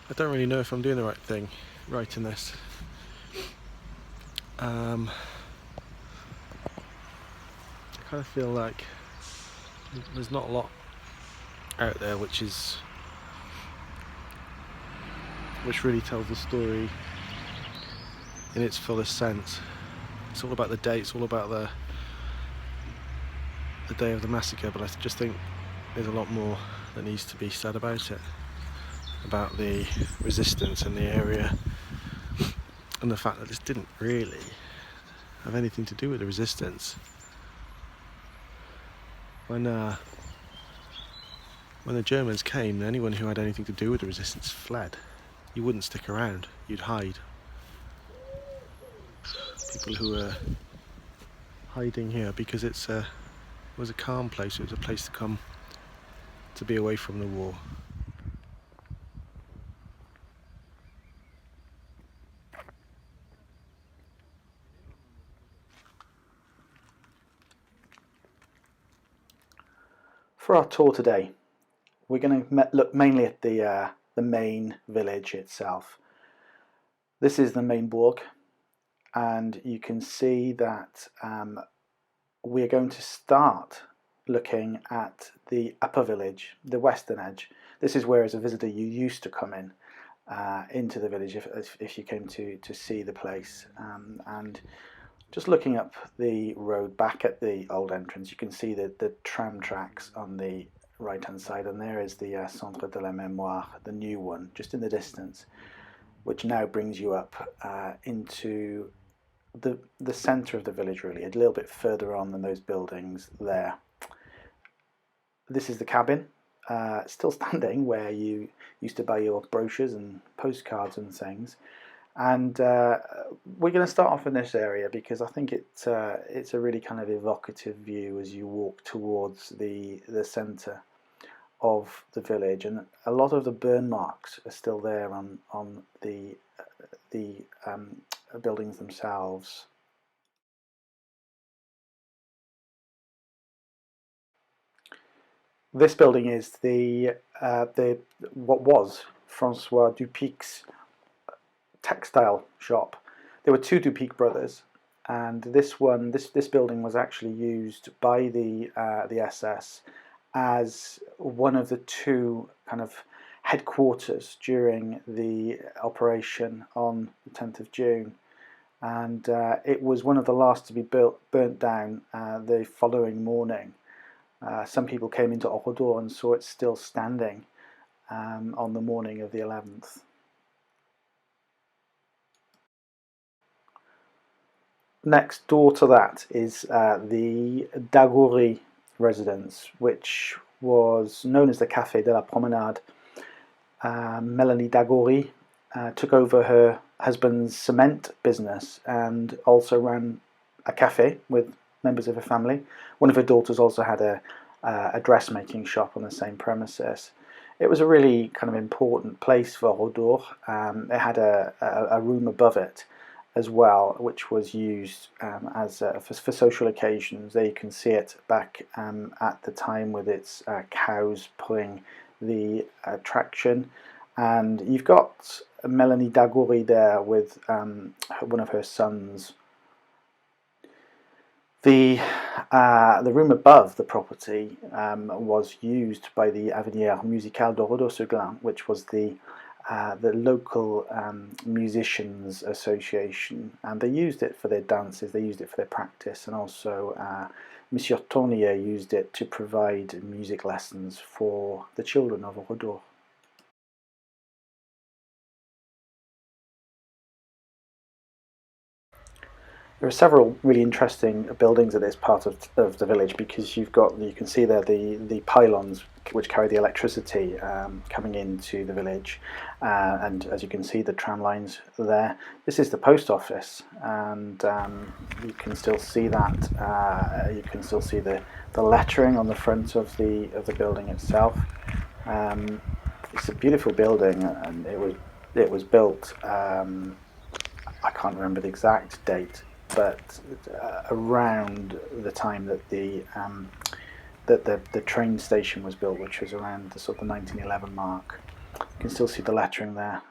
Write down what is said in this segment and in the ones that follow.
I don't really know if I'm doing the right thing writing this. I kind of feel like there's not a lot out there which really tells the story in its fullest sense. It's all about the day, it's all about the day of the massacre, but I just think there's a lot more that needs to be said about it, about the resistance in the area, and the fact that this didn't really have anything to do with the resistance. When the Germans came, anyone who had anything to do with the resistance fled. You wouldn't stick around, you'd hide. People who were hiding here because it was a calm place, it was a place to come to be away from the war. For our tour today, we're going to look mainly at the main village itself. This is the main bourg, and you can see that we're going to start looking at the upper village, the western edge. This is where, as a visitor, you used to come in into the village if you came to see the place. And just looking up the road back at the old entrance, you can see the tram tracks on the right-hand side, and there is the Centre de la Mémoire, the new one, just in the distance, which now brings you up into the centre of the village, really, a little bit further on than those buildings there. This is the cabin, still standing, where you used to buy your brochures and postcards and things. And we're going to start off in this area because I think it's a really kind of evocative view as you walk towards the centre of the village, and a lot of the burn marks are still there on the buildings themselves. This building is the what was Francois Dupic's textile shop. There were two Dupic brothers, and this building was actually used by the SS as one of the two kind of headquarters during the operation on the 10th of June. And it was one of the last to be burnt down the following morning. Some people came into Oradour and saw it still standing on the morning of the 11th. Next door to that is the Dagouri residence, which was known as the Café de la Promenade. Melanie Dagouri took over her husband's cement business and also ran a cafe with members of her family. One of her daughters also had a dressmaking shop on the same premises. It was a really kind of important place for Oradour. It had a room above it as well, which was used as for social occasions. There you can see it back at the time with its cows pulling the traction, and you've got Melanie Dagouri there with one of her sons. The room above the property was used by the Avenir Musicale d'Oradour-sur-Glane, which was the local musicians association, and they used it for their dances, they used it for their practice, and also Monsieur Tournier used it to provide music lessons for the children of Oradour. There are several really interesting buildings at this part of the village, because you can see there the pylons which carry the electricity coming into the village, and as you can see, the tram lines there. This is the post office, and you can still see that. You can still see the lettering on the front of the building itself. It's a beautiful building, and it was built. I can't remember the exact date, but around the time that the train station was built, which was around the sort of 1911 mark. You can still see the lettering there,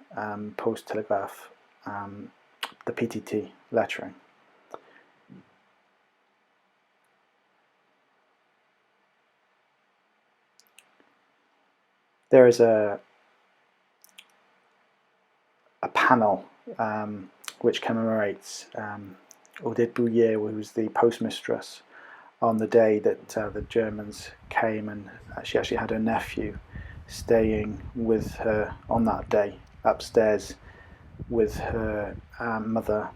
Post Telegraph, the PTT lettering. There is a panel which commemorates Odette Bouillet, who was the postmistress on the day that the Germans came, and she actually had her nephew staying with her on that day upstairs with her mother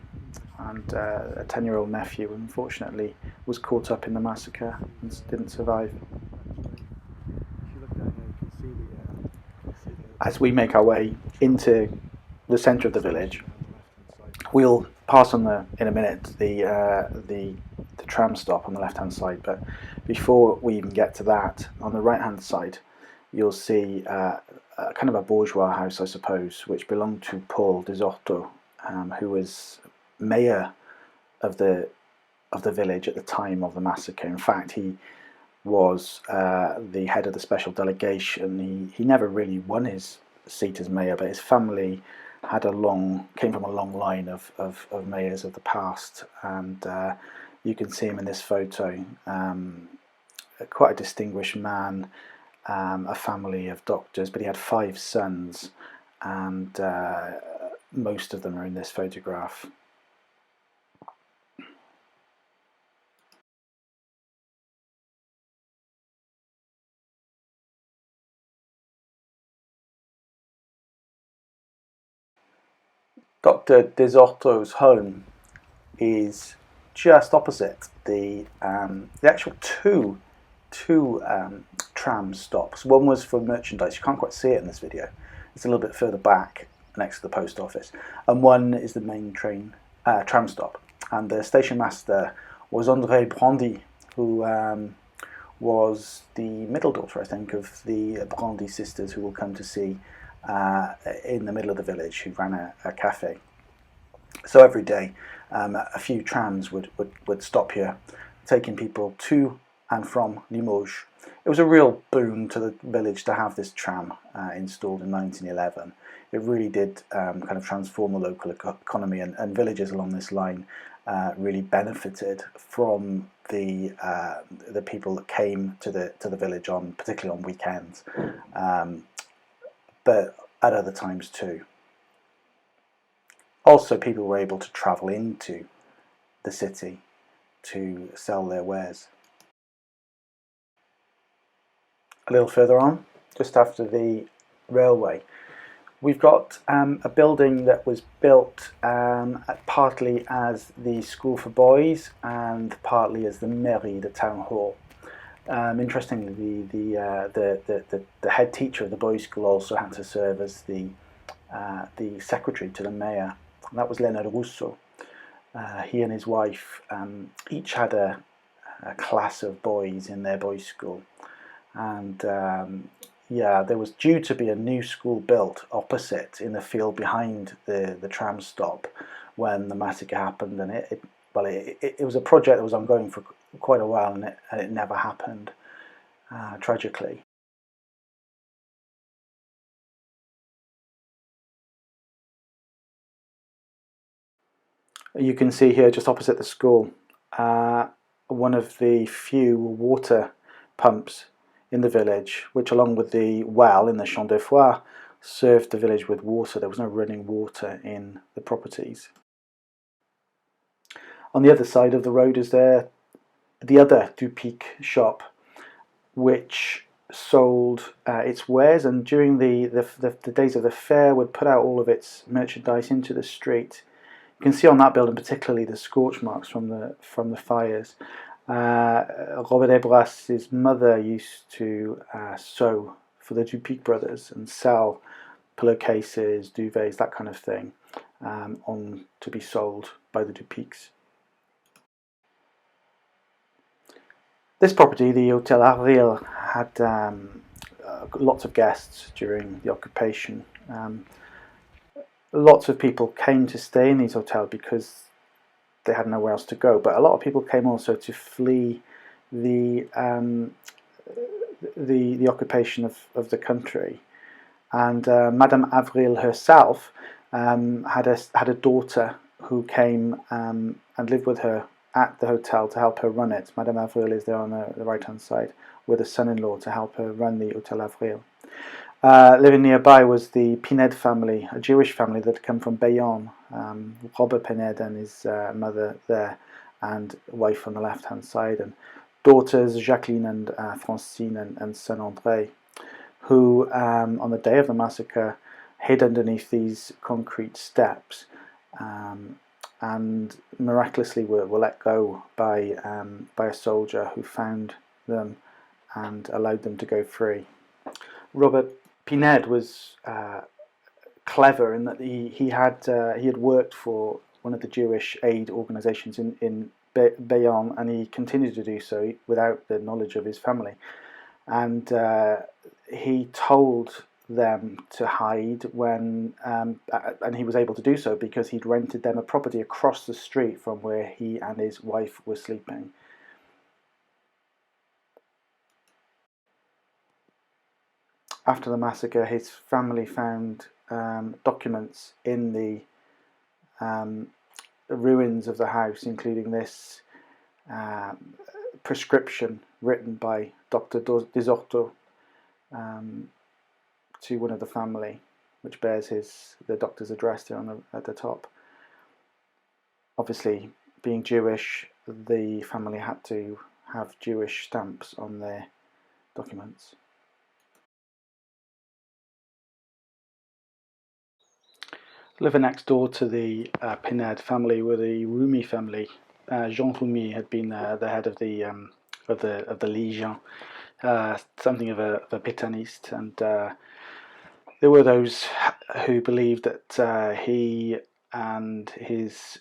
and a 10-year-old nephew. Unfortunately was caught up in the massacre and didn't survive. As we make our way into the centre of the village, we'll pass on in a minute the tram stop on the left hand side, but before we even get to that, on the right hand side you'll see kind of a bourgeois house, I suppose, which belonged to Paul Desorteaux, who was mayor of the village at the time of the massacre. In fact, he was the head of the special delegation. He never really won his seat as mayor, but his family came from a long line of mayors of the past, and you can see him in this photo. Quite a distinguished man, a family of doctors, but he had 5 sons, and most of them are in this photograph. Dr. Desorteaux's home is just opposite the actual two tram stops. One was for merchandise. You can't quite see it in this video. It's a little bit further back next to the post office. And one is the main tram stop. And the station master was André Brandy, who was the middle daughter, I think, of the Brandy sisters, who we'll come to see in the middle of the village, who ran a cafe. So every day a few trams would stop here, taking people to and from Limoges. It was a real boon to the village to have this tram installed in 1911. It really did kind of transform the local economy, and villages along this line really benefited from the people that came to the village particularly on weekends, but at other times too. Also, people were able to travel into the city to sell their wares. A little further on, just after the railway, we've got a building that was built partly as the school for boys and partly as the mairie, the town hall. Interestingly, the head teacher of the boys' school also had to serve as the secretary to the mayor. And that was Leonard Rousseau. He and his wife each had a class of boys in their boys' school, and there was due to be a new school built opposite in the field behind the tram stop when the massacre happened, and it was a project that was ongoing for quite a while, and it never happened, tragically. You can see here, just opposite the school, one of the few water pumps in the village, which, along with the well in the Champ de Foire, served the village with water. There was no running water in the properties. On the other side of the road is the other Dupic shop, which sold its wares, and during the days of the fair would put out all of its merchandise into the street. You can see on that building particularly the scorch marks from the fires. Robert Desbrasses' mother used to sew for the Dupic brothers and sell pillowcases, duvets, that kind of thing, on to be sold by the Dupics. This property, the Hotel Avril, had lots of guests during the occupation. Lots of people came to stay in these hotels because they had nowhere else to go, but a lot of people came also to flee the occupation of the country. and Madame Avril herself had a daughter who came and lived with her at the hotel to help her run it. Madame Avril is there on the right-hand side with a son-in-law to help her run the Hotel Avril. Living nearby was the Pined family, a Jewish family that had come from Bayonne. Robert Pined and his mother there, and wife on the left-hand side, and daughters Jacqueline and Francine and son André, who on the day of the massacre hid underneath these concrete steps and miraculously were let go by a soldier who found them and allowed them to go free. Robert Pined was clever in that he had worked for one of the Jewish aid organisations in Bayonne, and he continued to do so without the knowledge of his family. And he told them to hide when, and he was able to do so because he'd rented them a property across the street from where he and his wife were sleeping. After the massacre, his family found documents in the ruins of the house, including this prescription written by Dr. Desorto to one of the family, which bears the doctor's address there at the top. Obviously, being Jewish, the family had to have Jewish stamps on their documents. Living next door to the Pined family were the Rumi family. Jean Rumi had been the head of the Legion, something of a Pétainiste, and there were those who believed that he and his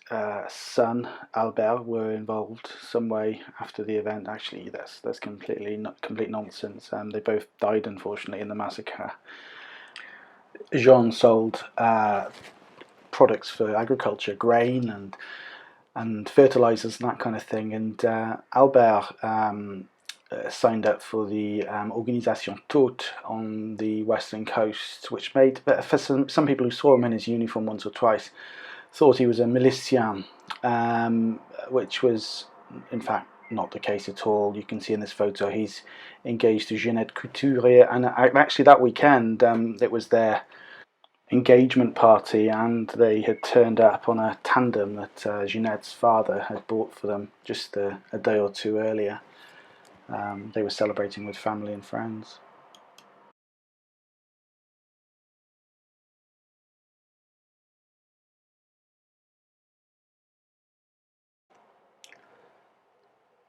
son Albert were involved some way after the event. Actually, that's complete nonsense. They both died, unfortunately, in the massacre. Jean sold products for agriculture, grain and fertilizers and that kind of thing, and Albert signed up for the Organisation Toute on the western coast, which made, for some people who saw him in his uniform once or twice, thought he was a milicien, which was in fact not the case at all. You can see in this photo he's engaged to Jeanette Couturier, and actually that weekend it was their engagement party, and they had turned up on a tandem that Jeanette's father had bought for them just a day or two earlier. They were celebrating with family and friends.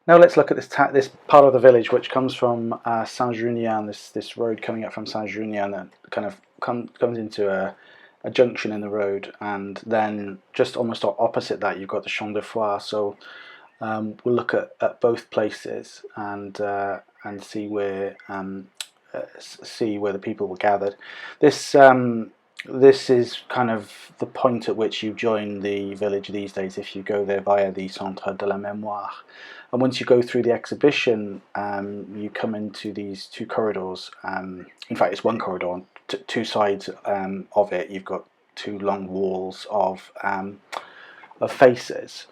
Now let's look at this part of the village, which comes from Saint-Junien, this road coming up from Saint-Junien that kind of comes into a junction in the road, and then just almost opposite that you've got the Champ de Foire. So we'll look at both places and see where the people were gathered. This is kind of the point at which you join the village these days if you go there via the Centre de la Mémoire. And once you go through the exhibition, you come into these two corridors. In fact, it's one corridor. On two sides of it, you've got two long walls of faces.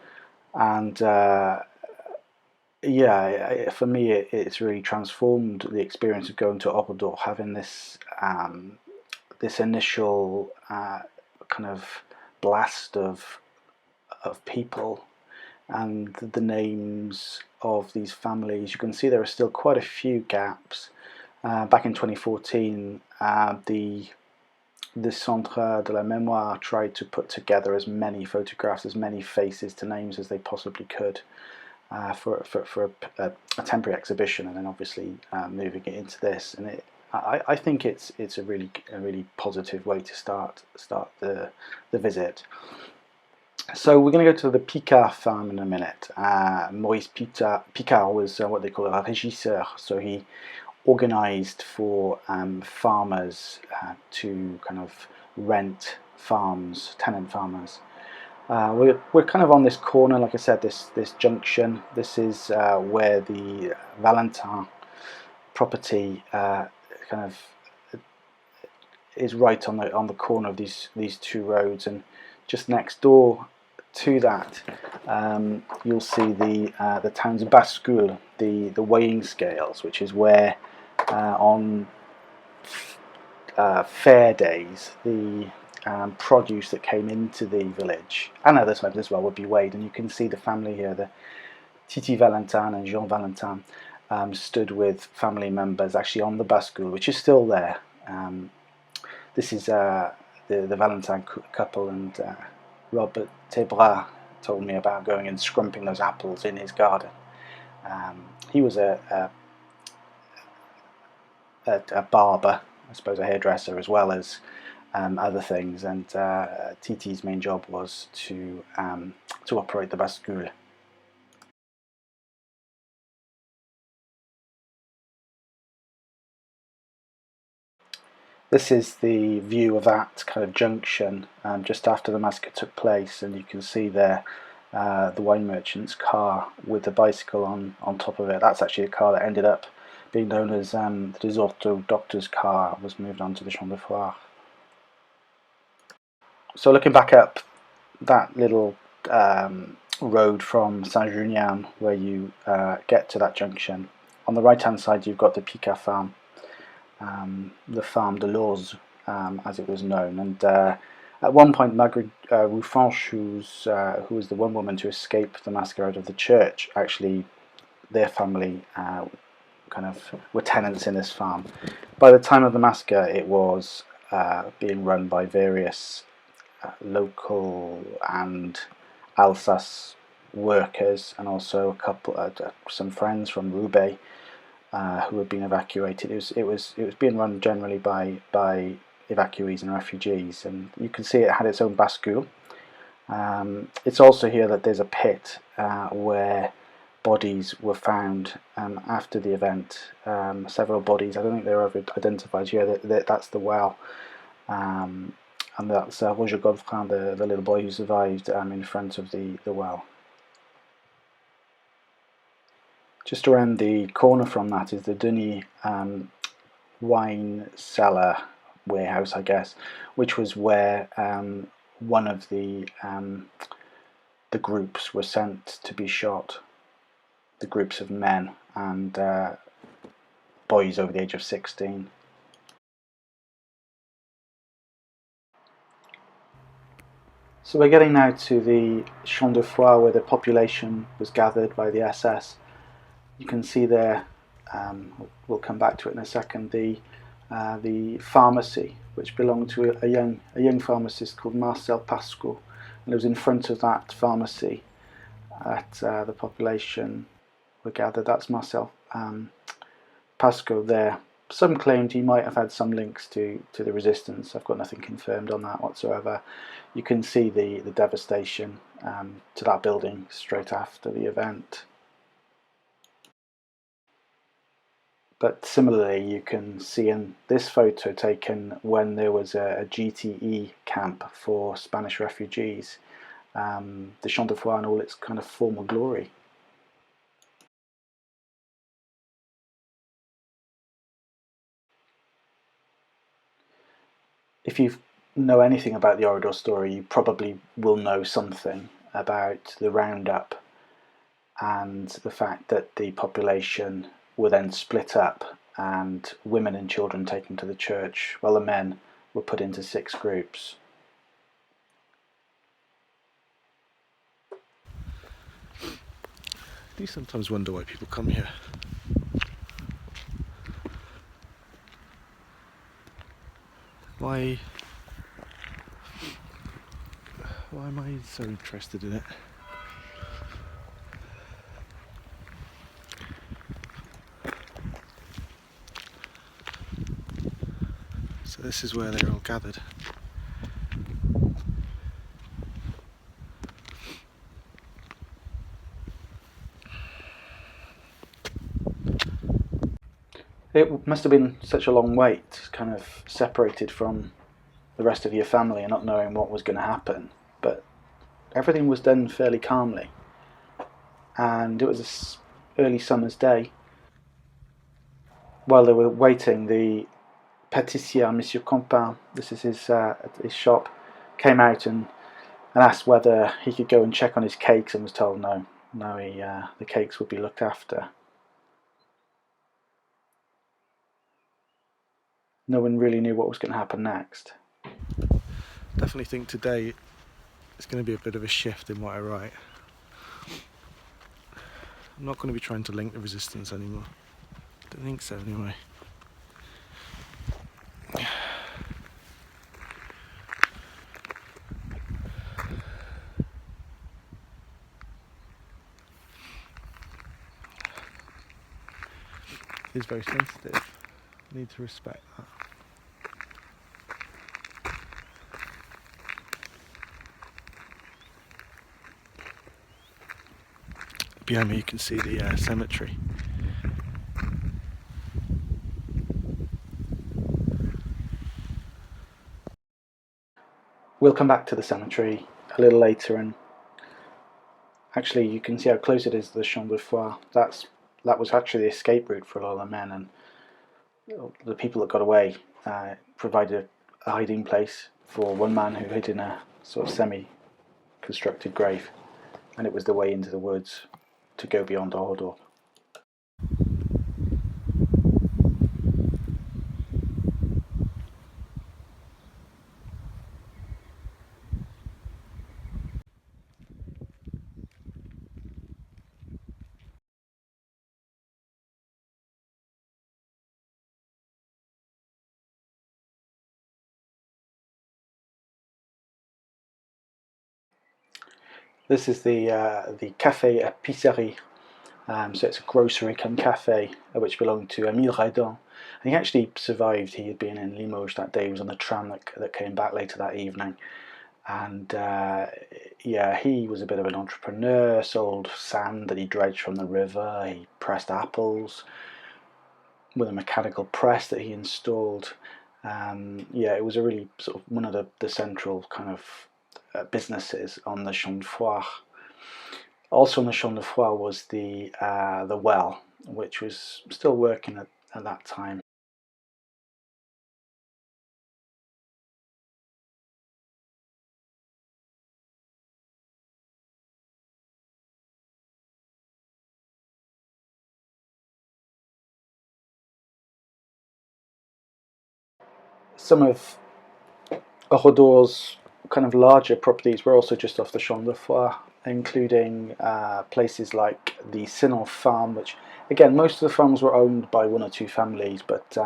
And yeah, for me, it's really transformed the experience of going to Oradour, having this initial kind of blast of people and the names of these families. You can see there are still quite a few gaps. Back in 2014, the Centre de la Mémoire tried to put together as many photographs, as many faces to names as they possibly could for a temporary exhibition, and then obviously moving it into this. And I think it's a really positive way to start the visit. So we're going to go to the Picard farm in a minute. Maurice Picard was what they call a régisseur, so he organised for farmers to kind of rent farms, tenant farmers. We're kind of on this corner, like I said, this junction. This is where the Valentin property kind of is right on the corner of these two roads, and just next door to that, you'll see the town's bascule, the weighing scales, which is where on fair days the produce that came into the village and other times as well would be weighed. And you can see the family here, the Titi Valentin and Jean Valentin, stood with family members actually on the bascule, which is still there. This is the Valentin couple, and Robert Tebras told me about going and scrumping those apples in his garden. He was a barber, I suppose, a hairdresser, as well as other things, and Titi's main job was to operate the bascule. This is the view of that kind of junction just after the massacre took place, and you can see there the wine merchant's car with the bicycle on top of it. That's actually the car that ended up being known as the Desorto doctor's car, was moved on to the Champ de Foire. So looking back up that little road from Saint-Junien, where you get to that junction, on the right hand side you've got the Picard farm, the Farm de Loz, as it was known. And at one point, Marguerite Roufanche, who was the one woman to escape the massacre out of the church, actually, their family kind of were tenants in this farm. By the time of the massacre, it was being run by various local and Alsace workers, and also a couple, some friends from Roubaix, who had been evacuated. It was being run generally by evacuees and refugees, and you can see it had its own bascule. It's also here that there's a pit where bodies were found after the event. Several bodies. I don't think they were ever identified here. That's the well, and that's Roger Godefroy, the little boy who survived, in front of the well. Just around the corner from that is the Denis wine cellar warehouse, I guess, which was where one of the groups were sent to be shot. The groups of men and boys over the age of 16. So we're getting now to the Champ de Foire, where the population was gathered by the SS. You can see there, we'll come back to it in a second, the pharmacy, which belonged to a young pharmacist called Marcel Pasco, and it was in front of that pharmacy that the population were gathered. That's Marcel Pasco there. Some claimed he might have had some links to the resistance. I've got nothing confirmed on that whatsoever. You can see the devastation to that building straight after the event. But similarly, you can see in this photo taken when there was a GTE camp for Spanish refugees, the Champ de Foire in all its kind of formal glory. If you know anything about the Oradour story, you probably will know something about the roundup and the fact that the population were then split up and women and children taken to the church, while the men were put into 6 groups. I do sometimes wonder why people come here. Why am I so interested in it? So this is where they're all gathered. It must have been such a long wait, kind of separated from the rest of your family and not knowing what was going to happen. But everything was done fairly calmly. And it was an early summer's day. While they were waiting, the pâtissier, Monsieur Compin, this is his shop, came out and asked whether he could go and check on his cakes, and was told no, the cakes would be looked after. No one really knew what was going to happen next. Definitely think today it's going to be a bit of a shift in what I write. I'm not going to be trying to link the resistance anymore. Don't think so anyway. It's very sensitive. I need to respect that. Behind me you can see the cemetery. We'll come back to the cemetery a little later, and actually you can see how close it is to the Champ de Foire. That was actually the escape route for a lot of the men, and the people that got away provided a hiding place for one man who hid in a sort of semi-constructed grave, and it was the way into the woods to go beyond Oradour. This is the Café Épicerie. So it's a grocery come cafe which belonged to Emile Raidon. And he actually survived. He had been in Limoges that day. He was on the tram that came back later that evening. And yeah, he was a bit of an entrepreneur, sold sand that he dredged from the river. He pressed apples with a mechanical press that he installed. Yeah, it was a really sort of one of the central kind of businesses on the Champ de Foire. Also on the Champ de Foire was the well, which was still working at that time. Some of Oradour's kind of larger properties were also just off the Champ de Foire, including places like the Sinon farm, which again most of the farms were owned by one or two families, but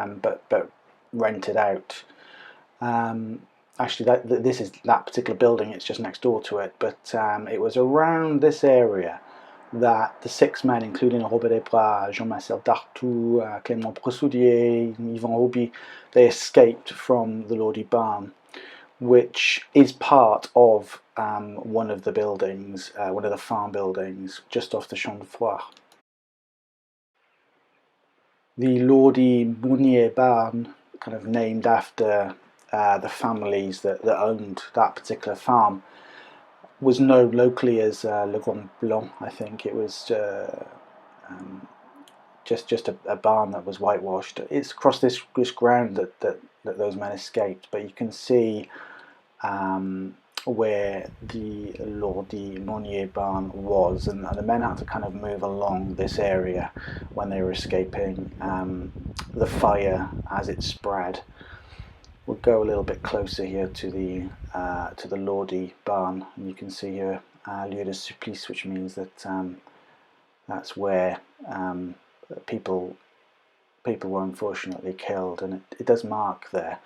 rented out. Actually, this is that particular building. It's just next door to it, but it was around this area that the six men, including Robert Desbras, Jean-Marcel Dartout, Clément Bressoudier, Yvan Auby, they escaped from the Lodi barn, which is part of one of the buildings, one of the farm buildings, just off the Champ de Foire. The Lodi Mounier barn, kind of named after the families that owned that particular farm, was known locally as Le Grand Blanc. I think it was just a barn that was whitewashed. It's across this ground that those men escaped, but you can see where the Lodi Monnier barn was, and the men had to kind of move along this area when they were escaping the fire as it spread. We'll go a little bit closer here to the Lodi barn, and you can see here lieu de supplice, which means that that's where people were unfortunately killed, and it does mark there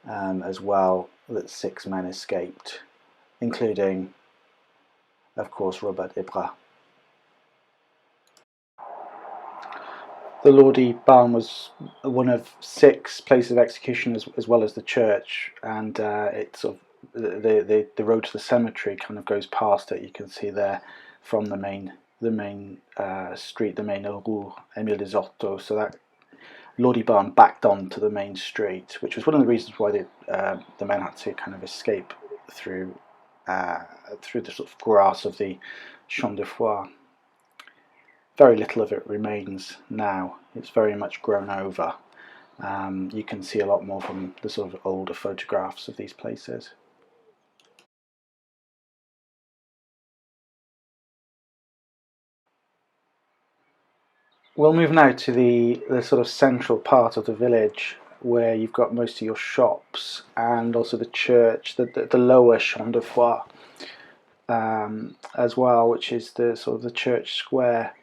as well that 6 men escaped, including, of course, Robert Desbras. The Lodi barn was one of 6 places of execution, as well as the church, and it's sort of the road to the cemetery kind of goes past it. You can see there from the main street, the main Rue Émile des Hortos. So that Lodi barn backed on to the main street, which was one of the reasons why the men had to kind of escape through the sort of grass of the Champ de Foire. Very little of it remains now. It's very much grown over. you can see a lot more from the sort of older photographs of these places. We'll move now to the sort of central part of the village, where you've got most of your shops and also the church, the lower Champ de Foix, as well, which is the sort of the church square.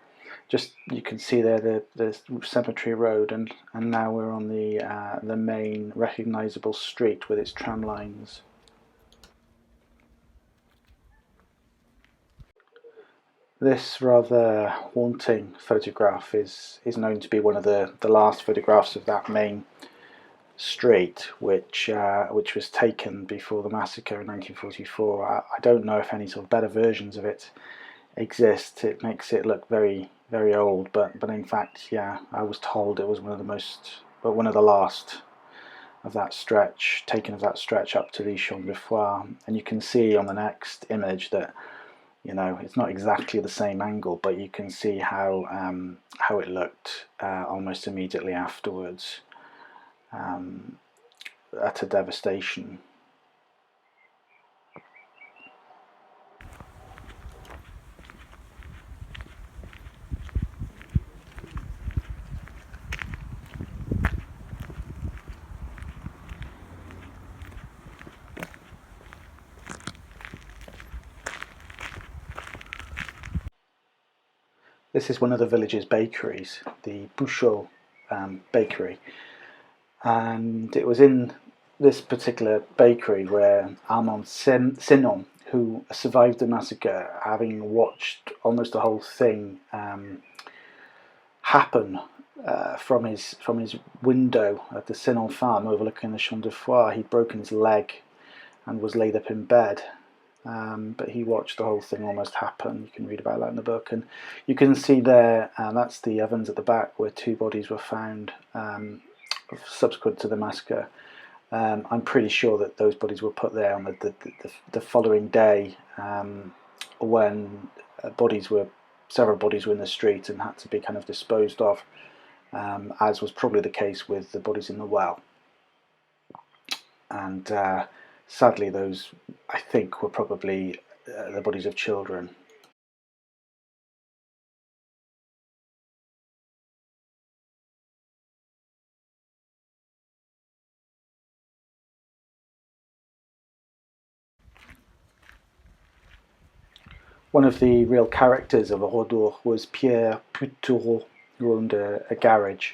Just you can see there the cemetery road, and now we're on the main recognisable street with its tram lines. This rather haunting photograph is known to be one of the last photographs of that main street, which was taken before the massacre in 1944. I don't know if any sort of better versions of it exist. It makes it look very, very old, but in fact, yeah, I was told it was one of the last of that stretch, taken of that stretch up to the Champ de Foix. And you can see on the next image that, you know, it's not exactly the same angle, but you can see how it looked almost immediately afterwards. Utter devastation. This is one of the village's bakeries, the Bouchot bakery, and it was in this particular bakery where Armand Sinon, who survived the massacre, having watched almost the whole thing happen from his window at the Sinon farm overlooking the Champ de Foix, he'd broken his leg and was laid up in bed. But he watched the whole thing almost happen. You can read about that in the book, and you can see there, that's the ovens at the back where 2 bodies were found subsequent to the massacre. I'm pretty sure that those bodies were put there on the following day, when several bodies were in the street and had to be kind of disposed of, as was probably the case with the bodies in the well. And sadly, those, I think, were probably the bodies of children. One of the real characters of Oradour was Pierre Putereau, who owned a garage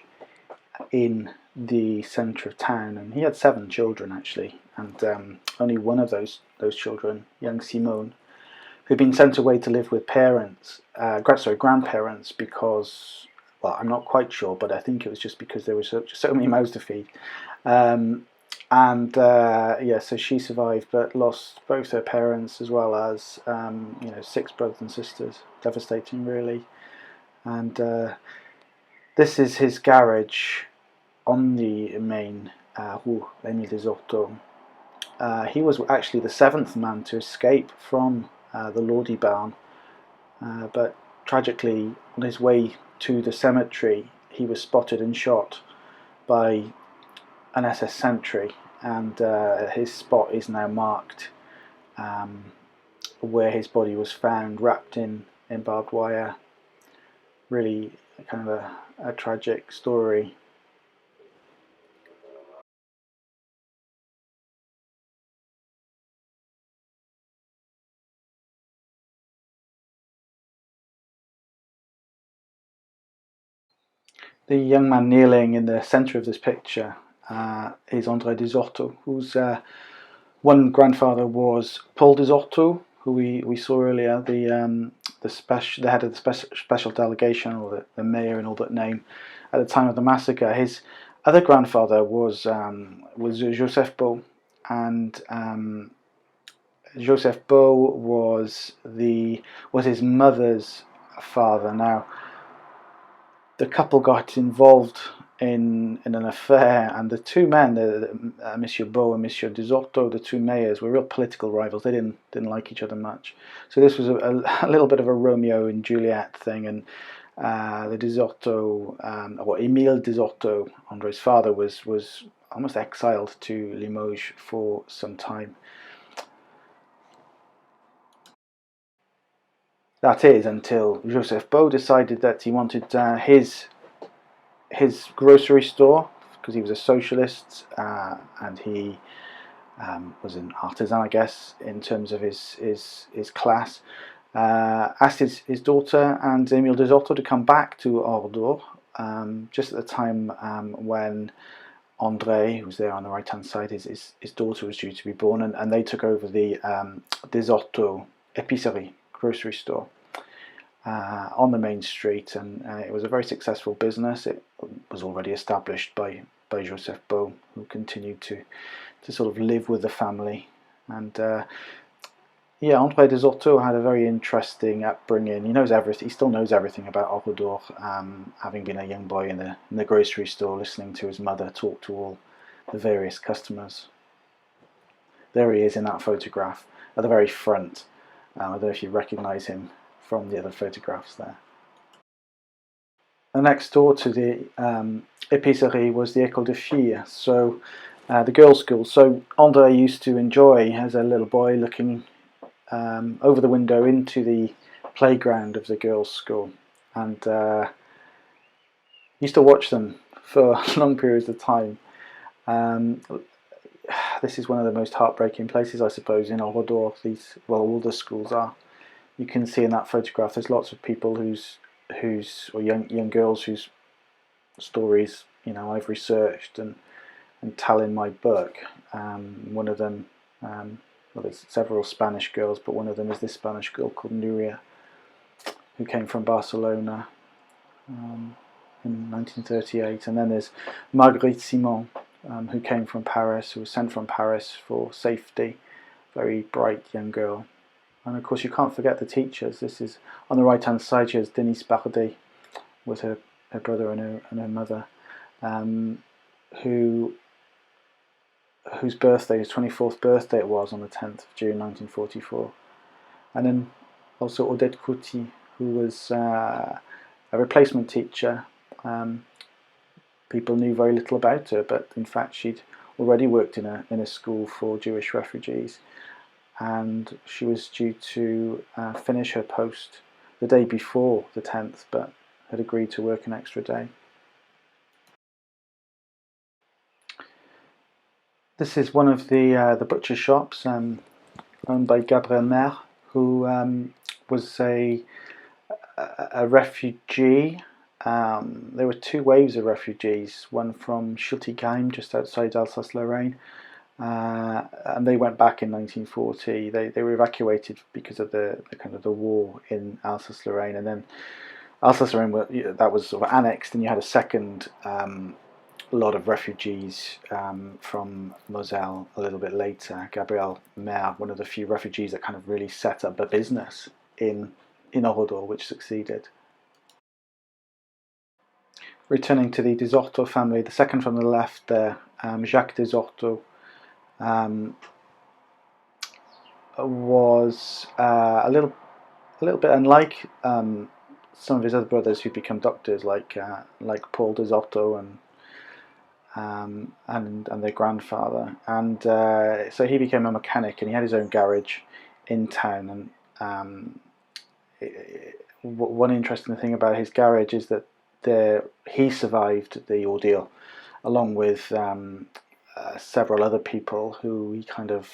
in the centre of town, and he had 7 children actually, and only one of those children, young Simone, who'd been sent away to live with grandparents, because, well, I'm not quite sure, but I think it was just because there were so many mouths to feed. So she survived, but lost both her parents as well as 6 brothers and sisters. Devastating, really. And this is his garage on the main Rue Émile des Hortons. He was actually the 7th man to escape from the Lodi barn, but tragically, on his way to the cemetery, he was spotted and shot by an SS sentry, and his spot is now marked where his body was found, wrapped in barbed wire. Really kind of a tragic story. The young man kneeling in the centre of this picture is André des Hortons, whose one grandfather was Paul des Hortons, who we saw earlier, the head of the special delegation, or the mayor in all but name, at the time of the massacre. His other grandfather was Joseph Beau, and Joseph Beau was his mother's father. Now, the couple got involved in an affair, and the 2 men, Monsieur Beau and Monsieur des Hortons, the 2 mayors, were real political rivals. They didn't like each other much. So this was a little bit of a Romeo and Juliet thing, and The Desorto, or Émile Desorto, André's father, was almost exiled to Limoges for some time. That is, until Joseph Beau decided that he wanted his grocery store, because he was a socialist, and he was an artisan, I guess, in terms of his class. Asked his daughter and Émile Desorto to come back to Oradour, just at the time when André, who was there on the right-hand side, his daughter was due to be born, and they took over the Desorto Épicerie grocery store on the main street, and it was a very successful business. It was already established by Joseph Beau, who continued to sort of live with the family. And yeah, André Desorto had a very interesting upbringing. He knows everything. He still knows everything about Oradour, having been a young boy in the grocery store, listening to his mother talk to all the various customers. There he is in that photograph at the very front. I don't know if you recognise him from the other photographs there. And next door to the épicerie was the École de Filles, so the girls' school. So André used to enjoy, as a little boy, looking over the window into the playground of the girls' school, and used to watch them for long periods of time. This is one of the most heartbreaking places, I suppose, in Oradour. All the schools are. You can see in that photograph there's lots of people or young girls whose stories I've researched and tell in my book. One of them, there's several Spanish girls, but one of them is this Spanish girl called Nuria, who came from Barcelona in 1938. And then there's Marguerite Simon, who came from Paris, who was sent from Paris for safety. Very bright young girl. And of course you can't forget the teachers. This is, on the right hand side, she has Denise Bardet with her brother and her mother, whose birthday, his 24th birthday it was, on the 10th of June 1944. And then also Odette Couty, who was a replacement teacher. People knew very little about her, but in fact she'd already worked in a school for Jewish refugees, and she was due to finish her post the day before the 10th, but had agreed to work an extra day. This is one of the butcher shops owned by Gabriel Mer, who was a refugee. There were two waves of refugees, one from Schiltigheim, just outside Alsace-Lorraine, and they went back in 1940. They were evacuated because of the war in Alsace-Lorraine, and then Alsace-Lorraine, that was sort of annexed, and you had a second lot of refugees from Moselle a little bit later. Gabriel Mer, one of the few refugees that kind of really set up a business in Oradour, which succeeded. Returning to the Desorto family, the second from the left there, Jacques Desorto, was a little bit unlike some of his other brothers who become doctors, like Paul Desorto and their grandfather. And so he became a mechanic, and he had his own garage in town. And one interesting thing about his garage is that he survived the ordeal, along with several other people who he kind of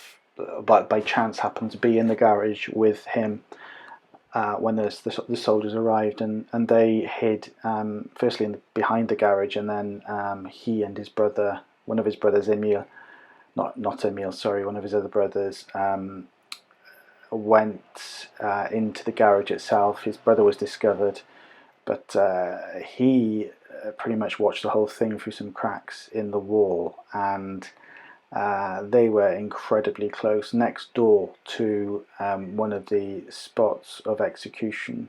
by chance happened to be in the garage with him when the soldiers arrived, and they hid firstly behind the garage, and then he and his brother, one of his brothers, Emile, not Emile, sorry, one of his other brothers, went into the garage itself. His brother was discovered, but he pretty much watched the whole thing through some cracks in the wall, and they were incredibly close, next door to one of the spots of execution,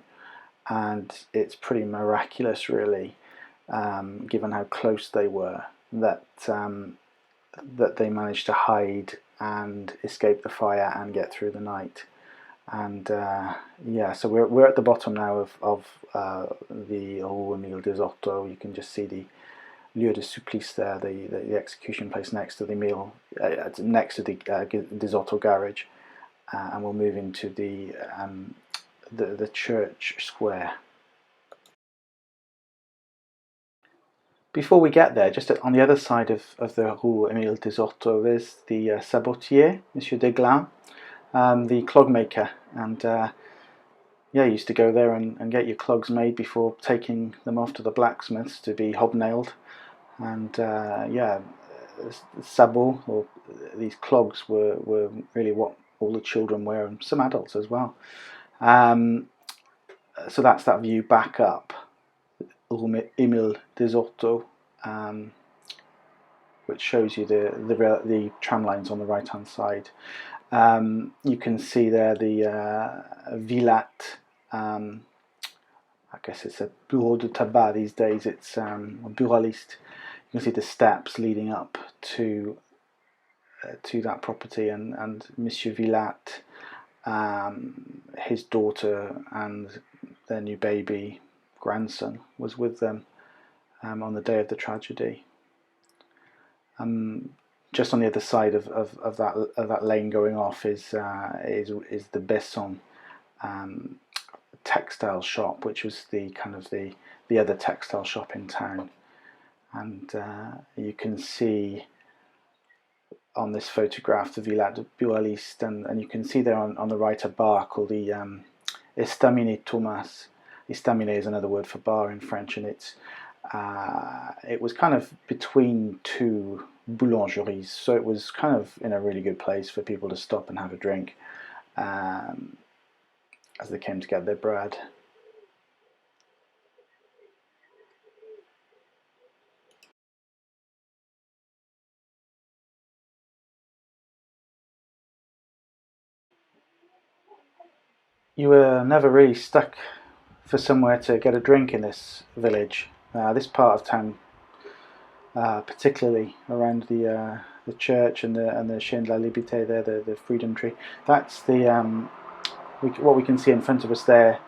and it's pretty miraculous, really, given how close they were, that they managed to hide and escape the fire and get through the night. And yeah, so we're at the bottom now of the Rue Emile des Orteaux. You can just see the lieu de supplice there, the execution place next to the next to the des Orteaux garage, and we'll move into the church square. Before we get there, just on the other side of the Rue Emile des Orteaux, there's the sabotier, Monsieur Desglin, the clog maker, and yeah, you used to go there and get your clogs made before taking them off to the blacksmiths to be hobnailed. And yeah, sabots, or these clogs, were really what all the children wear, and some adults as well. So that's that view back up Emile des Orteaux, which shows you the tram lines on the right hand side. You can see there the Villat. I guess it's a bureau de tabac these days. It's a buraliste. You can see the steps leading up to that property, and Monsieur Villat, his daughter and their new baby grandson was with them on the day of the tragedy. Just on the other side of that lane going off is the Besson textile shop, which was the other textile shop in town. And you can see on this photograph the Villa de Buraliste, and you can see there on the right a bar called the Estaminet Thomas. Estaminet is another word for bar in French, and it was kind of between two boulangeries, so it was kind of in a really good place for people to stop and have a drink as they came to get their bread. You were never really stuck for somewhere to get a drink in this village. This part of town, particularly around the church and the Chien de la Liberté there, the Freedom Tree. That's what we can see in front of us there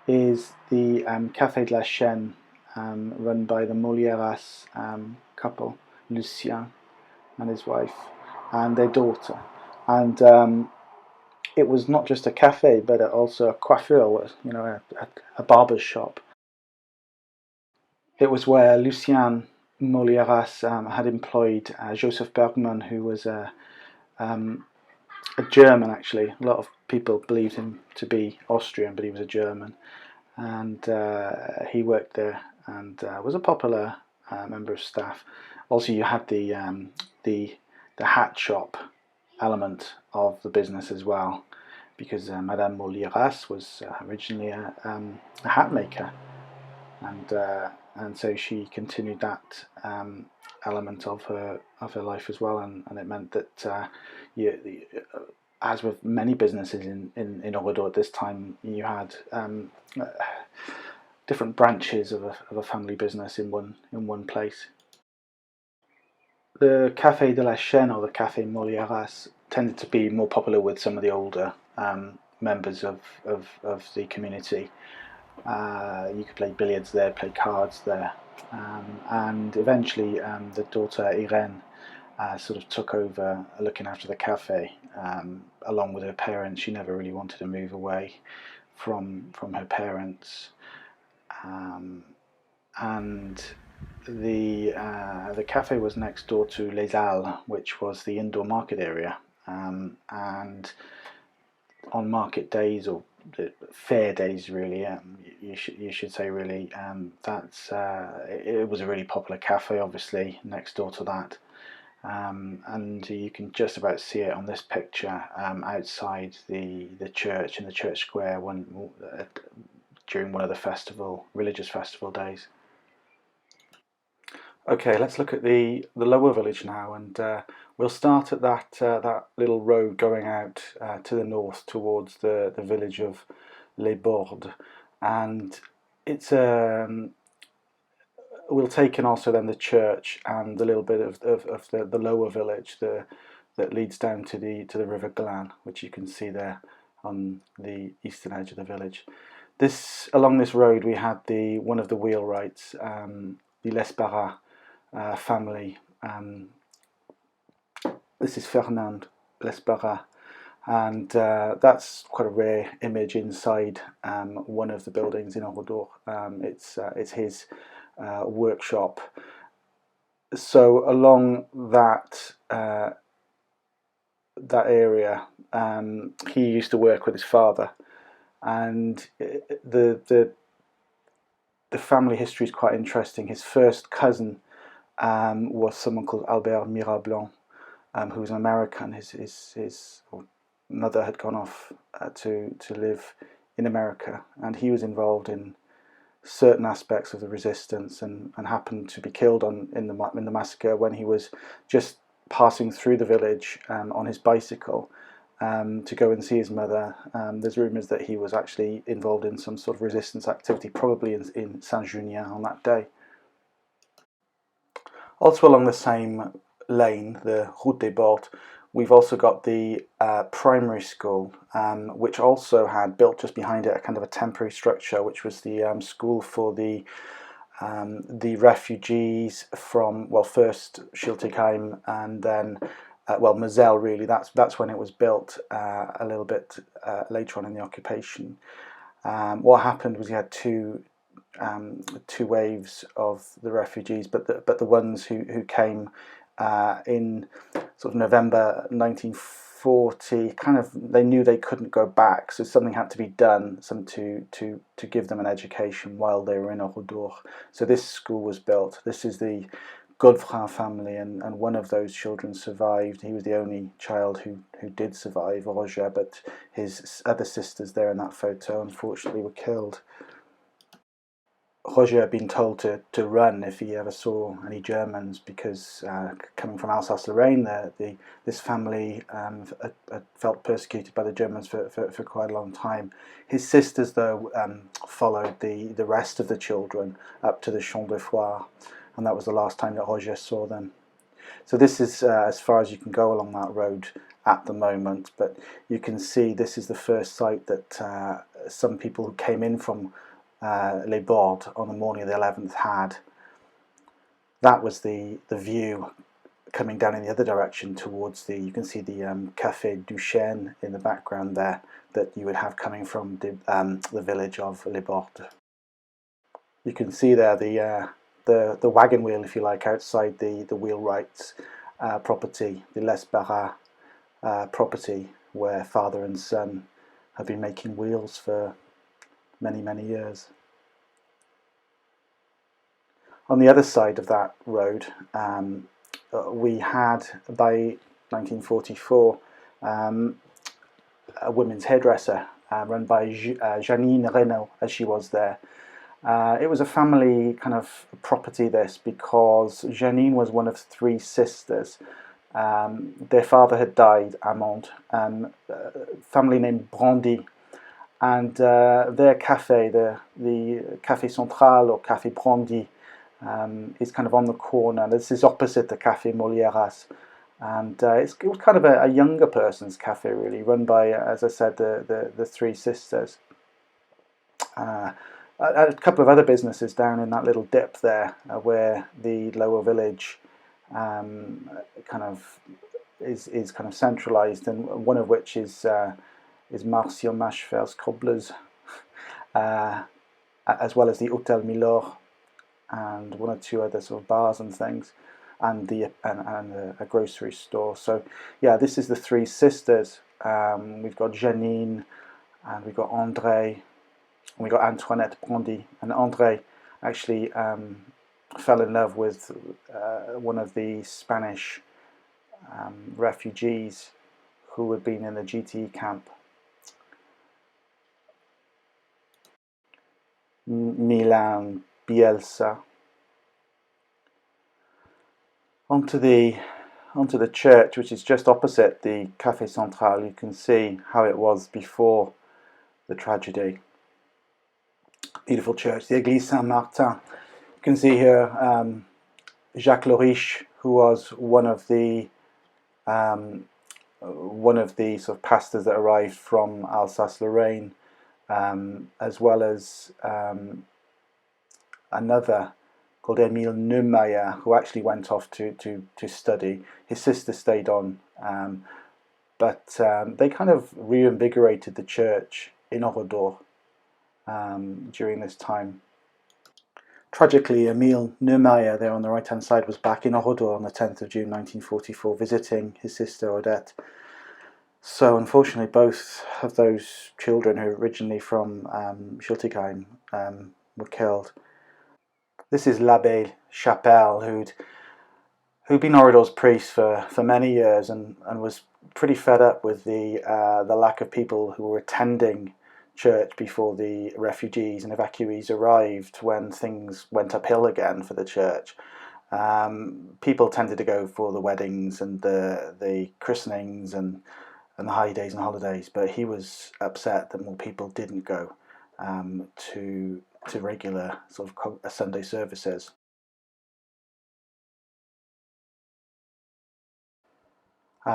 is the Café de la Chaîne, run by the Molièras couple, Lucien and his wife, and their daughter. And it was not just a cafe, but also a coiffure, a barber's shop. It was where Lucien Molièras had employed Joseph Bergman, who was a German, actually. A lot of people believed him to be Austrian, but he was a German. And he worked there and was a popular member of staff. Also, you had the hat shop element of the business as well, because Madame Molièras was originally a hat maker, and so she continued that element of her life as well, and it meant that as with many businesses in Oradour at this time, you had different branches of a family business in one place. The Café de la Chaîne, or the Café Molièras, tended to be more popular with some of the older members of the community. You could play billiards there, play cards there, and eventually the daughter Irene sort of took over looking after the cafe along with her parents. She never really wanted to move away from her parents, and the cafe was next door to Les Halles, which was the indoor market area, and on market days, or the fair days really, you should say really, it was a really popular cafe, obviously next door to that, and you can just about see it on this picture outside the church, in the church square, during one of the religious festival days. Okay, let's look at the lower village now, and we'll start at that little road going out to the north towards the village of Les Bordes, and it's we'll take in also then the church and a little bit of the lower village that leads down to the River Glan, which you can see there on the eastern edge of the village. Along this road we had one of the wheelwrights, the Lesparra family. This is Fernand Lesparra, and that's quite a rare image inside one of the buildings in Oradour. It's his workshop. So along that area, he used to work with his father, and the family history is quite interesting. His first cousin was someone called Albert Mirablanc, who was an American. His mother had gone off to live in America, and he was involved in certain aspects of the resistance, and happened to be killed in the massacre when he was just passing through the village on his bicycle to go and see his mother. There's rumours that he was actually involved in some sort of resistance activity, probably in Saint-Junien on that day. Also along the same lane, the Route des Bordes, we've also got the primary school, which also had built just behind it a kind of a temporary structure, which was the school for the refugees from, well, first Schiltigheim and then Moselle. Really, that's when it was built a little bit later on in the occupation. What happened was you had two waves of the refugees, but the ones who came in sort of November 1940, kind of, they knew they couldn't go back, so something had to be done, to give them an education while they were in Oradour. So this school was built. This is the Godefroy family, and one of those children survived. He was the only child who did survive, Roger, but his other sisters there in that photo unfortunately were killed. Roger had been told to run if he ever saw any Germans, because coming from Alsace-Lorraine, this family had felt persecuted by the Germans for quite a long time. His sisters, though, followed the rest of the children up to the Champ de Foire, and that was the last time that Roger saw them. So this is as far as you can go along that road at the moment, but you can see this is the first site that some people who came in from Les Bordes on the morning of the 11th had. That was the view coming down in the other direction towards you can see the Café du Chêne in the background there, that you would have coming from the village of Les Bordes. You can see there the wagon wheel, if you like, outside the wheelwright's property, the Lesparra property, where father and son have been making wheels for many years. On the other side of that road, we had, by 1944, a women's hairdresser run by Janine Renaud, as she was there. It was a family kind of property, this, because Janine was one of three sisters. Their father had died, Amand, family named Brandy, and their cafe, the Café Central or Café Brandy, is kind of on the corner. This is opposite the Café Molièras, and it was kind of a younger person's cafe, really, run by, as I said, the three sisters. A couple of other businesses down in that little dip there, where the lower village kind of is kind of centralised, and one of which is Martial Machefer's Cobblers, as well as the Hôtel Milor, and one or two other sort of bars and things, and a grocery store. So yeah, this is the three sisters. We've got Janine, and we've got André, and we got Antoinette Brandy. And André actually fell in love with one of the Spanish refugees who had been in the GTE camp. Milan Bielsa. Onto the church, which is just opposite the Café Central. You can see how it was before the tragedy. Beautiful church, the Église Saint-Martin. You can see here Jacques Loriche, who was one of the one of the sort of pastors that arrived from Alsace-Lorraine, as well as another called Emile Neumayer, who actually went off to study. His sister stayed on, but they kind of reinvigorated the church in Oradour during this time. Tragically, Emile Neumayer, there on the right-hand side, was back in Oradour on the 10th of June 1944, visiting his sister Odette. So unfortunately, both of those children, who were originally from Schiltigheim, were killed. This is l'Abbé Chapelle, who'd been Oradour's priest for many years, and was pretty fed up with the lack of people who were attending church before the refugees and evacuees arrived, when things went uphill again for the church. People tended to go for the weddings and the christenings and the high days and holidays, but he was upset that more people didn't go to regular sort of Sunday services.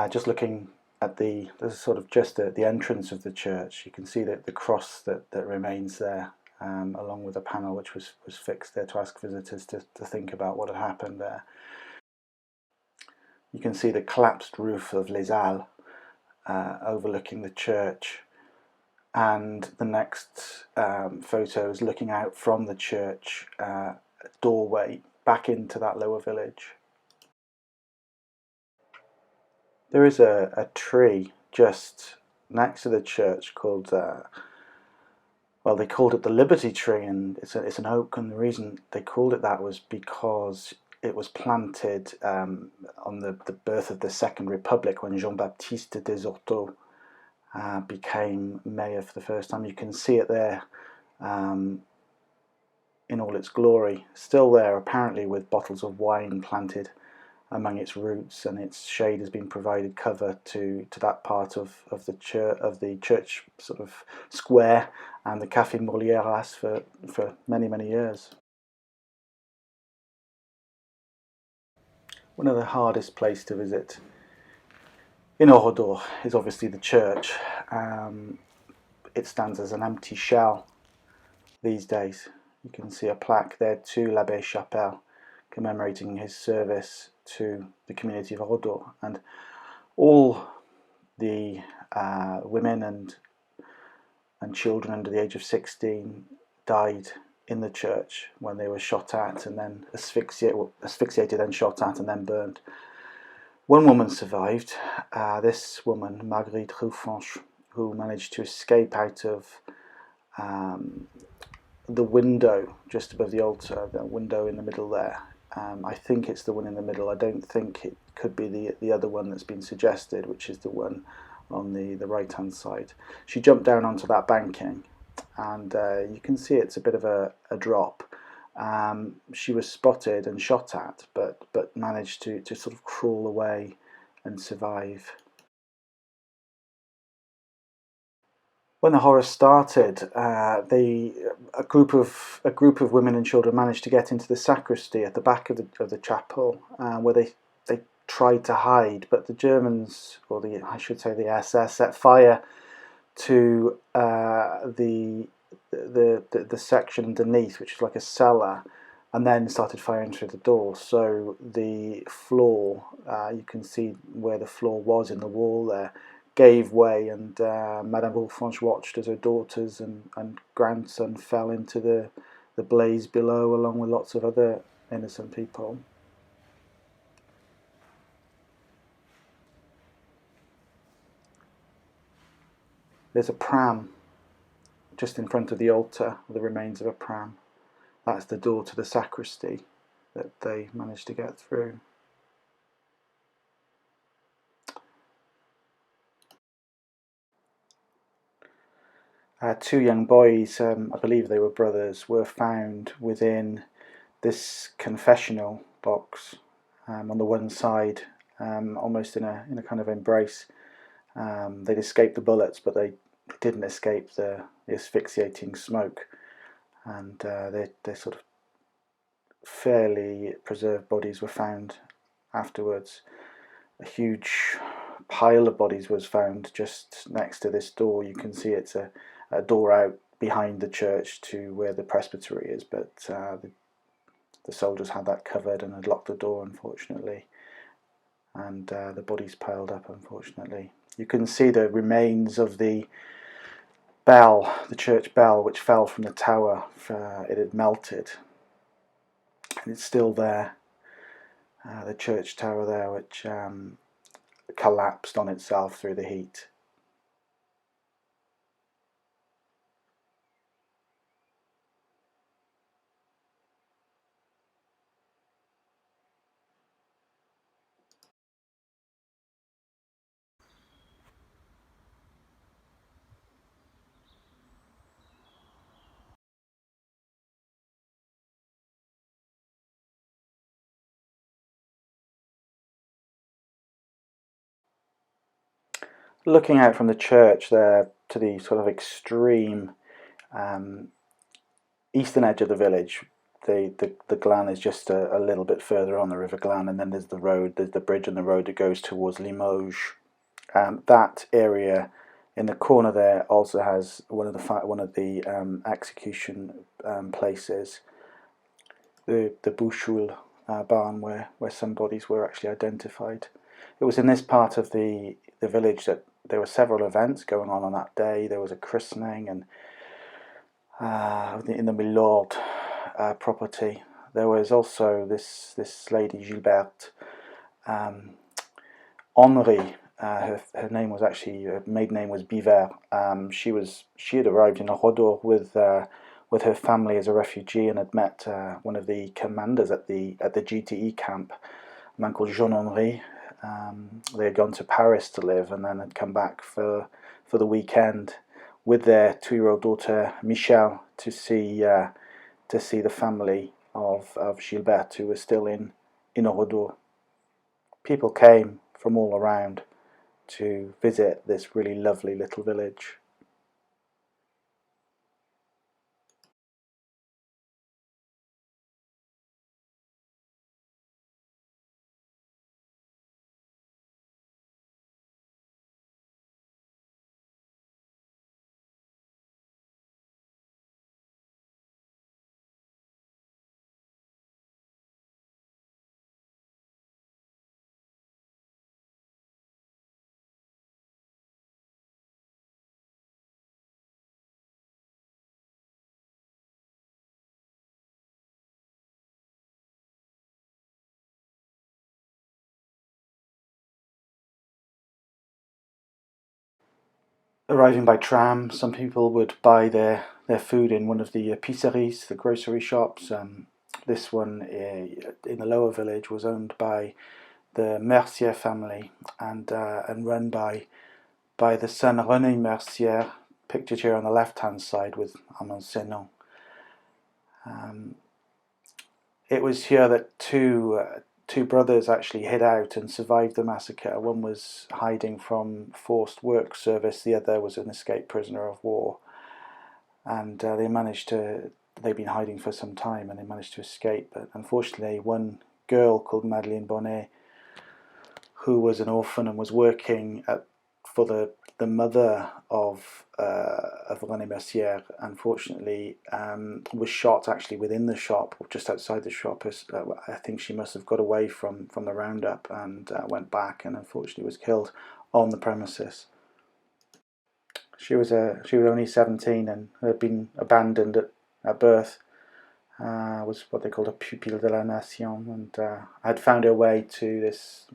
Just looking at the sort of just the entrance of the church, you can see that the cross that remains there, along with a panel which was fixed there to ask visitors to think about what had happened there. You can see the collapsed roof of Les Halles overlooking the church, and the next photo is looking out from the church doorway back into that lower village. There is a tree just next to the church called, well, they called it the Liberty Tree, and it's an oak, and the reason they called it that was because it was planted on the birth of the Second Republic, when Jean-Baptiste des Hortos became mayor for the first time. You can see it there in all its glory, still there apparently, with bottles of wine planted among its roots, and its shade has been provided cover to that part of the church sort of square and the Café Molière's for many years. One of the hardest places to visit in Oradour is obviously the church. It stands as an empty shell these days. You can see a plaque there to l'Abbé Chapelle, commemorating his service to the community of Oradour, and all the women and children under the age of 16 died in the church when they were shot at and then asphyxiated and shot at and then burned. One woman survived, this woman, Marguerite Roufanche, who managed to escape out of the window just above the altar, the window in the middle there. I think it's the one in the middle. I don't think it could be the other one that's been suggested, which is the one on the right hand side. She jumped down onto that banking, and you can see it's a bit of a drop. She was spotted and shot at, but managed to sort of crawl away and survive. When the horror started, a group of women and children managed to get into the sacristy at the back of the chapel, where they tried to hide, but the Germans, or I should say the SS, set fire to the section underneath, which is like a cellar, and then started firing through the door. So the floor, you can see where the floor was in the wall there, gave way, and Madame Roufanche watched as her daughters and grandson fell into the blaze below, along with lots of other innocent people. There's a pram just in front of the altar, the remains of a pram. That's the door to the sacristy that they managed to get through. Two young boys, I believe they were brothers, were found within this confessional box, on the one side, almost in a kind of embrace. They'd escaped the bullets, but they didn't escape the asphyxiating smoke, and their sort of fairly preserved bodies were found afterwards. A huge pile of bodies was found just next to this door. You can see it's a door out behind the church to where the presbytery is, but the soldiers had that covered and had locked the door, unfortunately, and the bodies piled up, unfortunately. You can see the remains of the bell, the church bell, which fell from the tower. It had melted, and it's still there. The church tower there, which collapsed on itself through the heat. Looking out from the church there to the sort of extreme eastern edge of the village, the Glan is just a little bit further on, the River Glan, and then there's the road, there's the bridge and the road that goes towards Limoges. That area in the corner there also has one of the execution places, the Bouchoul barn where some bodies were actually identified. It was in this part of the village that there were several events going on that day. There was a christening, and in the Milord property. There was also this lady Gilberte Henri. Her name was actually, her maiden name was Biver. She had arrived in Oradour with her family as a refugee, and had met one of the commanders at the GTE camp, a man called Jean Henri. They had gone to Paris to live, and then had come back for the weekend with their 2-year-old daughter Michelle to see the family of Gilberte, who was still in Oradour. People came from all around to visit this really lovely little village. Arriving by tram, some people would buy their food in one of the épiceries, the grocery shops. This one in the lower village was owned by the Mercier family, and run by the son René Mercier, pictured here on the left-hand side with Armand Senon. It was here that two brothers actually hid out and survived the massacre. One was hiding from forced work service, the other was an escaped prisoner of war. And they'd been hiding for some time, and they managed to escape. But unfortunately, one girl called Madeleine Bonnet, who was an orphan and was working for the mother of René Mercier, unfortunately was shot actually within the shop, or just outside the shop. I think she must have got away from the roundup and went back, and unfortunately was killed on the premises. She was only 17 and had been abandoned at birth. Was what they called a pupille de la nation, and had found her way to this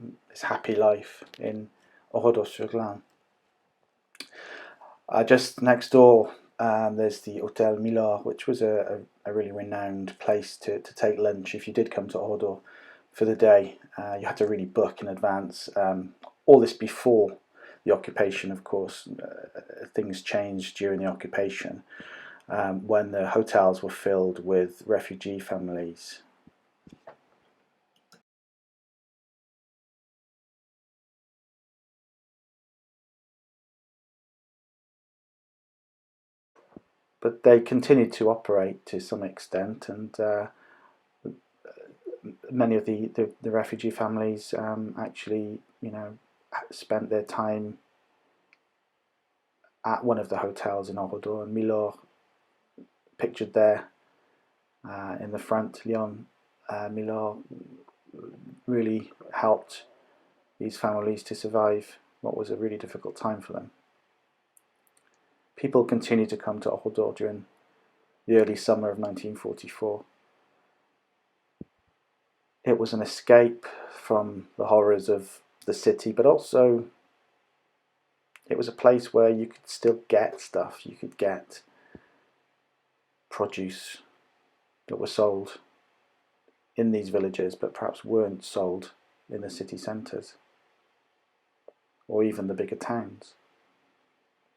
happy life in Oradour-sur-Glane. Just next door, there's the Hôtel Milord, which was a really renowned place to take lunch if you did come to Oradour for the day. You had to really book in advance. All this before the occupation, of course. Things changed during the occupation, when the hotels were filled with refugee families. But they continued to operate to some extent, and many of the refugee families actually, spent their time at one of the hotels in Oradour, and Milor, pictured there in the front, Leon Milor, really helped these families to survive what was a really difficult time for them. People continued to come to Oradour during the early summer of 1944. It was an escape from the horrors of the city, but also it was a place where you could still get stuff. You could get produce that were sold in these villages, but perhaps weren't sold in the city centres or even the bigger towns.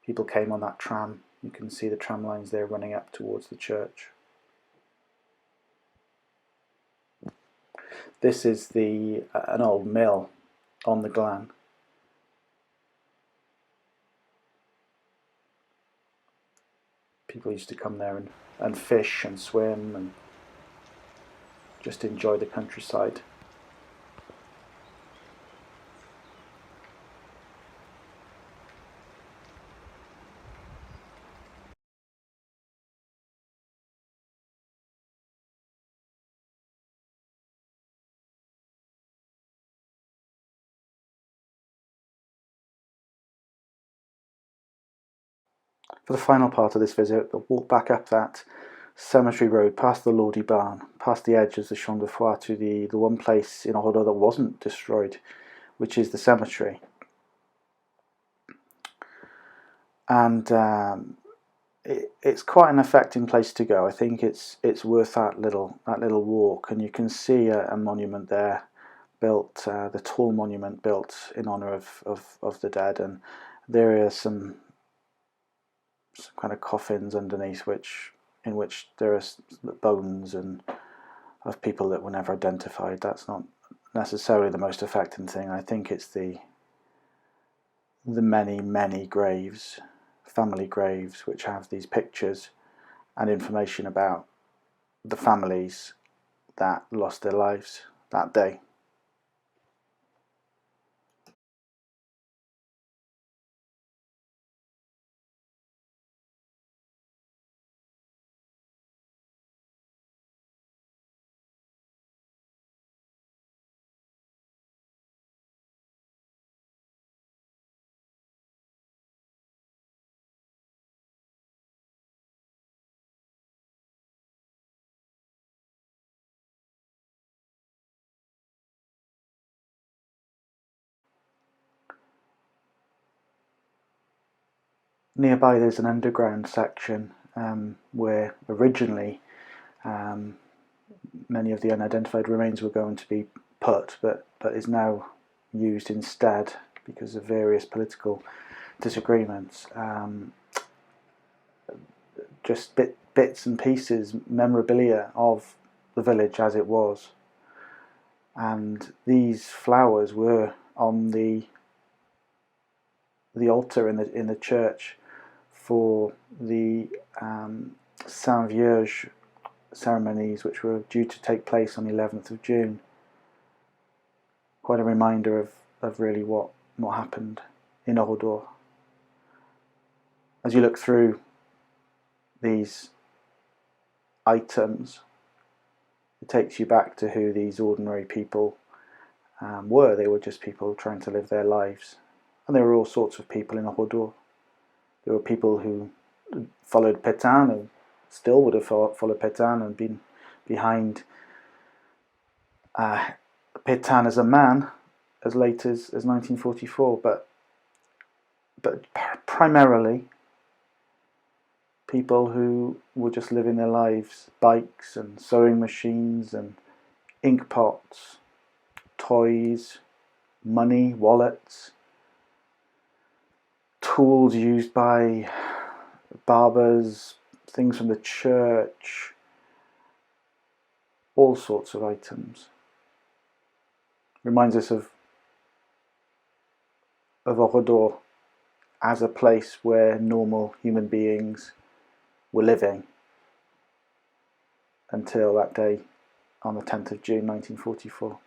People came on that tram. You can see the tram lines there running up towards the church. This is an old mill on the glen. People used to come there and fish and swim and just enjoy the countryside. For the final part of this visit, we'll walk back up that cemetery road, past the Lodi barn, past the edge of the Champ de Foix, to the one place in Oradour that wasn't destroyed, which is the cemetery. And it's quite an affecting place to go. I think it's worth that little walk, and you can see a monument there, built, the tall monument built in honour of the dead, and there are some kind of coffins underneath in which there are bones and of people that were never identified. That's not necessarily the most affecting thing. I think it's the many graves, family graves, which have these pictures and information about the families that lost their lives that day. Nearby there's an underground section where originally many of the unidentified remains were going to be put, but is now used instead because of various political disagreements. Just bits and pieces, memorabilia of the village as it was. And these flowers were on the altar in the church for the Saint Vierge ceremonies, which were due to take place on the 11th of June. Quite a reminder of really what happened in Oradour. As you look through these items, it takes you back to who these ordinary people were. They were just people trying to live their lives. And there were all sorts of people in Oradour. There were people who followed Pétain, and still would have followed Pétain and been behind Pétain as a man as late as 1944, but primarily people who were just living their lives, bikes and sewing machines and ink pots, toys, money, wallets, tools used by barbers, things from the church, all sorts of items. Reminds us of Oradour as a place where normal human beings were living until that day on the 10th of June 1944.